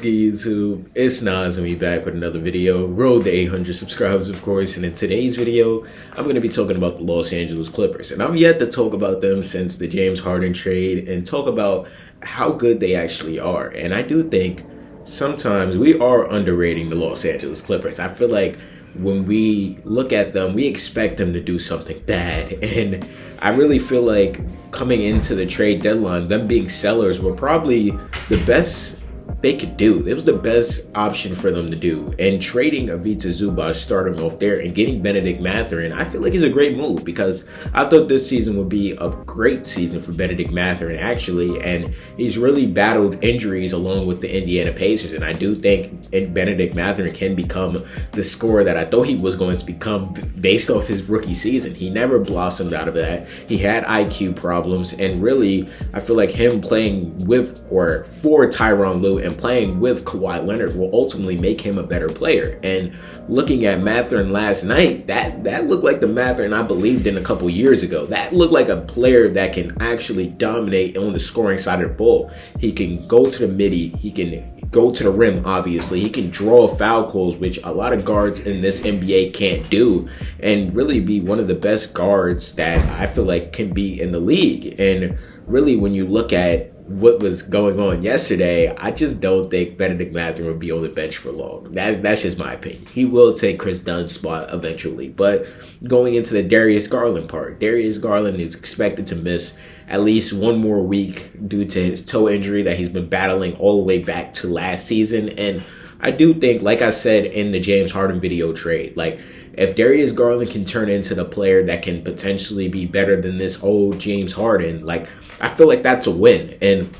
YouTube, it's Nas and me back with another video. Road to 800 subscribers, of course. And in today's video, I'm going to be talking about the Los Angeles Clippers. And I've yet to talk about them since the James Harden trade and talk about how good they actually are. And I do think sometimes we are underrating the Los Angeles Clippers. I feel like when we look at them, we expect them to do something bad. And I really feel like coming into the trade deadline, them being sellers were probably the best they could do. It was the best option for them to do. And trading Ivica Zubac, starting off there, and getting Bennedict Mathurin, I feel like is a great move because I thought this season would be a great season for Bennedict Mathurin, actually. And he's really battled injuries along with the Indiana Pacers. And I do think Bennedict Mathurin can become the scorer that I thought he was going to become based off his rookie season. He never blossomed out of that. He had IQ problems. And really, I feel like him playing with or for Tyronn Lue and playing with Kawhi Leonard will ultimately make him a better player. And looking at Mathurin last night, that looked like the Mathurin I believed in a couple years ago. That looked like a player that can actually dominate on the scoring side of the ball. He can go to the midi, he can go to the rim, obviously. He can draw foul calls, which a lot of guards in this NBA can't do, and really be one of the best guards that I feel like can be in the league. And really, when you look at what was going on yesterday, I just don't think Bennedict Mathurin will be on the bench for long. That's just my opinion. He will take Chris Dunn's spot eventually. But going into the Darius Garland part, Darius Garland is expected to miss at least one more week due to his toe injury that he's been battling all the way back to last season. And I do think, like I said in the James Harden video trade, like, if Darius Garland can turn into the player that can potentially be better than this old James Harden, like, I feel like that's a win. And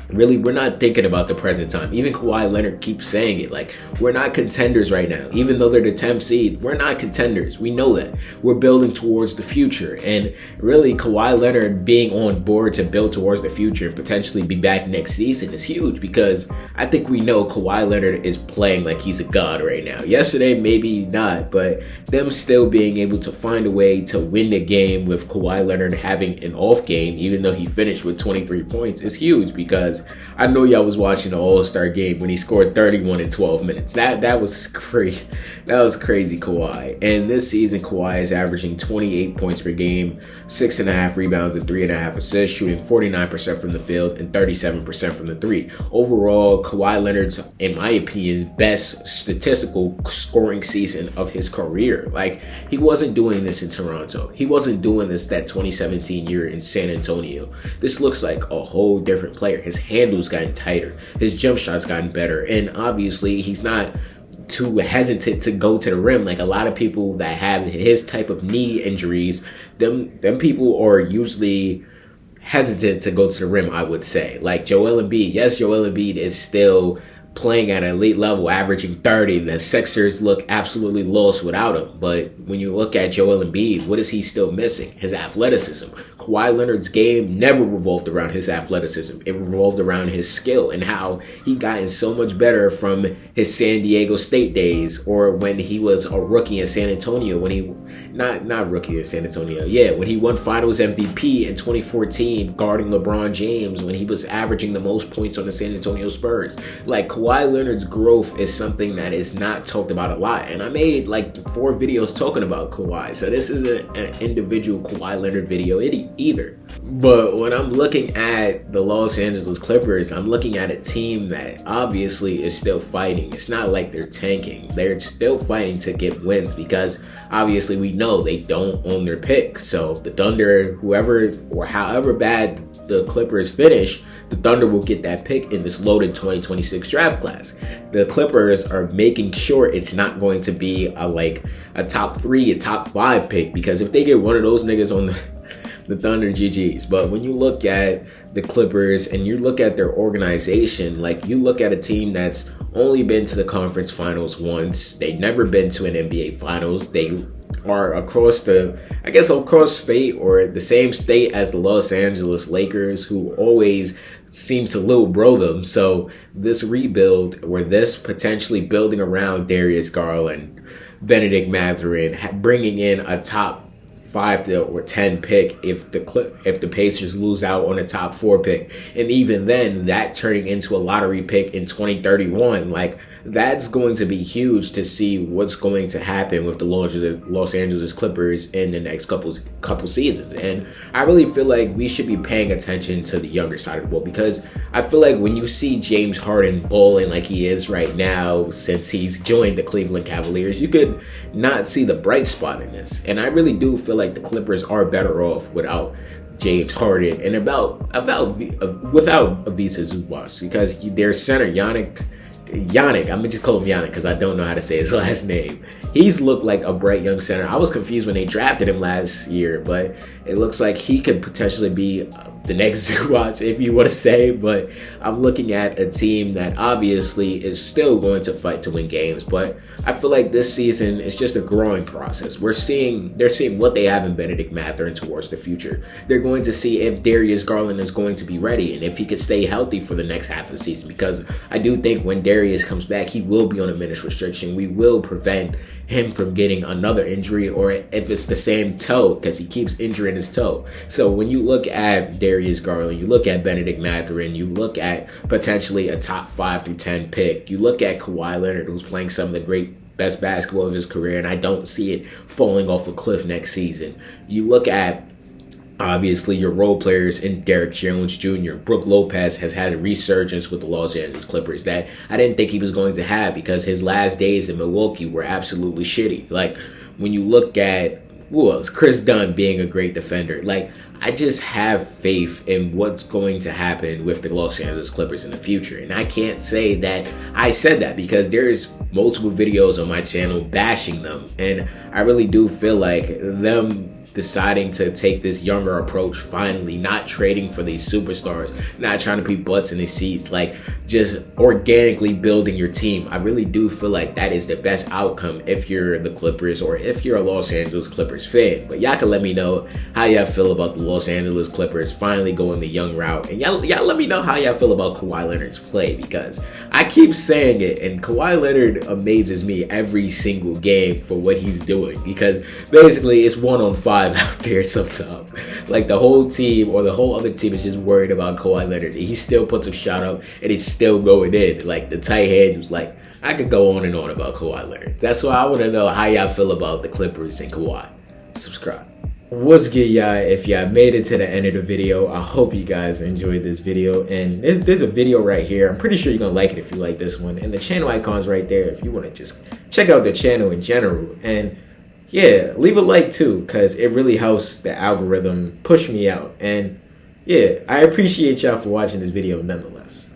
really, we're not thinking about the present time. Even Kawhi Leonard keeps saying it. Like, we're not contenders right now. Even though they're the 10th seed, we're not contenders. We know that. We're building towards the future. And really, Kawhi Leonard being on board to build towards the future and potentially be back next season is huge because I think we know Kawhi Leonard is playing like he's a god right now. Yesterday, maybe not, but them still being able to find a way to win the game with Kawhi Leonard having an off game, even though he finished with 23 points, is huge because I know y'all was watching the All-Star game when he scored 31 in 12 minutes. That was crazy. That was crazy, Kawhi. And this season, Kawhi is averaging 28 points per game, 6.5 rebounds and 3.5 assists, shooting 49% from the field and 37% from the three. Overall, Kawhi Leonard's, in my opinion, best statistical scoring season of his career. Like, he wasn't doing this in Toronto. He wasn't doing this that 2017 year in San Antonio. This looks like a whole different player. His handle's gotten tighter. His jump shot's gotten better. And obviously, he's not too hesitant to go to the rim. Like a lot of people that have his type of knee injuries, them people are usually hesitant to go to the rim, I would say. Like Joel Embiid. Yes, Joel Embiid is still playing at an elite level, averaging 30. The Sixers look absolutely lost without him. But when you look at Joel Embiid, what is he still missing? His athleticism. Kawhi Leonard's game never revolved around his athleticism. It revolved around his skill and how he gotten so much better from his San Diego State days, or when he was a rookie in San Antonio, when he not rookie in San Antonio. Yeah, when he won Finals MVP in 2014, guarding LeBron James, when he was averaging the most points on the San Antonio Spurs. Like, Kawhi Leonard's growth is something that is not talked about a lot. And I made like 4 videos talking about Kawhi. So this isn't an individual Kawhi Leonard video either. But when I'm looking at the Los Angeles Clippers, I'm looking at a team that obviously is still fighting. It's not like they're tanking. They're still fighting to get wins because obviously we know they don't own their pick. So the Thunder, whoever or however bad the Clippers finish, the Thunder will get that pick in this loaded 2026 draft class. The Clippers are making sure it's not going to be a top 3, a top 5 pick, because if they get one of those niggas on the Thunder, GG's. But when you look at the Clippers and you look at their organization, like you look at a team that's only been to the conference finals once. They've never been to an NBA finals. They are across state or the same state as the Los Angeles Lakers, who always seems to little bro them. So this rebuild, or this potentially building around Darius Garland, Bennedict Mathurin, bringing in a top or 10 pick if the Pacers lose out on a top 4 pick, and even then that turning into a lottery pick in 2031. Like, that's going to be huge to see what's going to happen with the Los Angeles Clippers in the next couple seasons. And I really feel like we should be paying attention to the younger side of the ball, because I feel like when you see James Harden balling like he is right now since he's joined the Cleveland Cavaliers, you could not see the bright spot in this. And I really do feel like the Clippers are better off without James Harden and without Ivica Zubac, because their center Yannick, I'm gonna just call him Yannick because I don't know how to say his last name. He's looked like a bright young center. I was confused when they drafted him last year, but it looks like he could potentially be the next Zubac, if you want to say. But I'm looking at a team that obviously is still going to fight to win games, but I feel like this season is just a growing process. They're seeing what they have in Bennedict Mathurin towards the future. They're going to see if Darius Garland is going to be ready and if he could stay healthy for the next half of the season, because I do think when Darius comes back, he will be on a minutes restriction. We will prevent him from getting another injury, or if it's the same toe, because he keeps injuring his toe. So when you look at Darius Garland, you look at Bennedict Mathurin, you look at potentially a top 5 through 10 pick, you look at Kawhi Leonard, who's playing some of the best basketball of his career, and I don't see it falling off a cliff next season. You look at obviously your role players in Derrick Jones Jr. Brook Lopez has had a resurgence with the Los Angeles Clippers that I didn't think he was going to have, because his last days in Milwaukee were absolutely shitty. Like, when you look at Chris Dunn being a great defender, like, I just have faith in what's going to happen with the Los Angeles Clippers in the future. And I can't say that I said that, because there's multiple videos on my channel bashing them, and I really do feel like them deciding to take this younger approach, finally not trading for these superstars, not trying to be butts in the seats, like just organically building your team. I really do feel like that is the best outcome if you're the Clippers or if you're a Los Angeles Clippers fan. But y'all can let me know how y'all feel about the Los Angeles Clippers finally going the young route, and y'all let me know how y'all feel about Kawhi Leonard's play, because I keep saying it, and Kawhi Leonard amazes me every single game for what he's doing, because basically it's 1-on-5 out there sometimes. Like, the whole team or the whole other team is just worried about Kawhi Leonard. He still puts a shot up and it's still going in. Like, the tight head was like, I could go on and on about Kawhi Leonard. That's why I want to know how y'all feel about the Clippers and Kawhi. Subscribe. What's good, y'all? If y'all made it to the end of the video, I hope you guys enjoyed this video. And there's a video right here. I'm pretty sure you're gonna like it if you like this one. And the channel icon's right there if you want to just check out the channel in general. And yeah, leave a like too, because it really helps the algorithm push me out. And yeah, I appreciate y'all for watching this video nonetheless.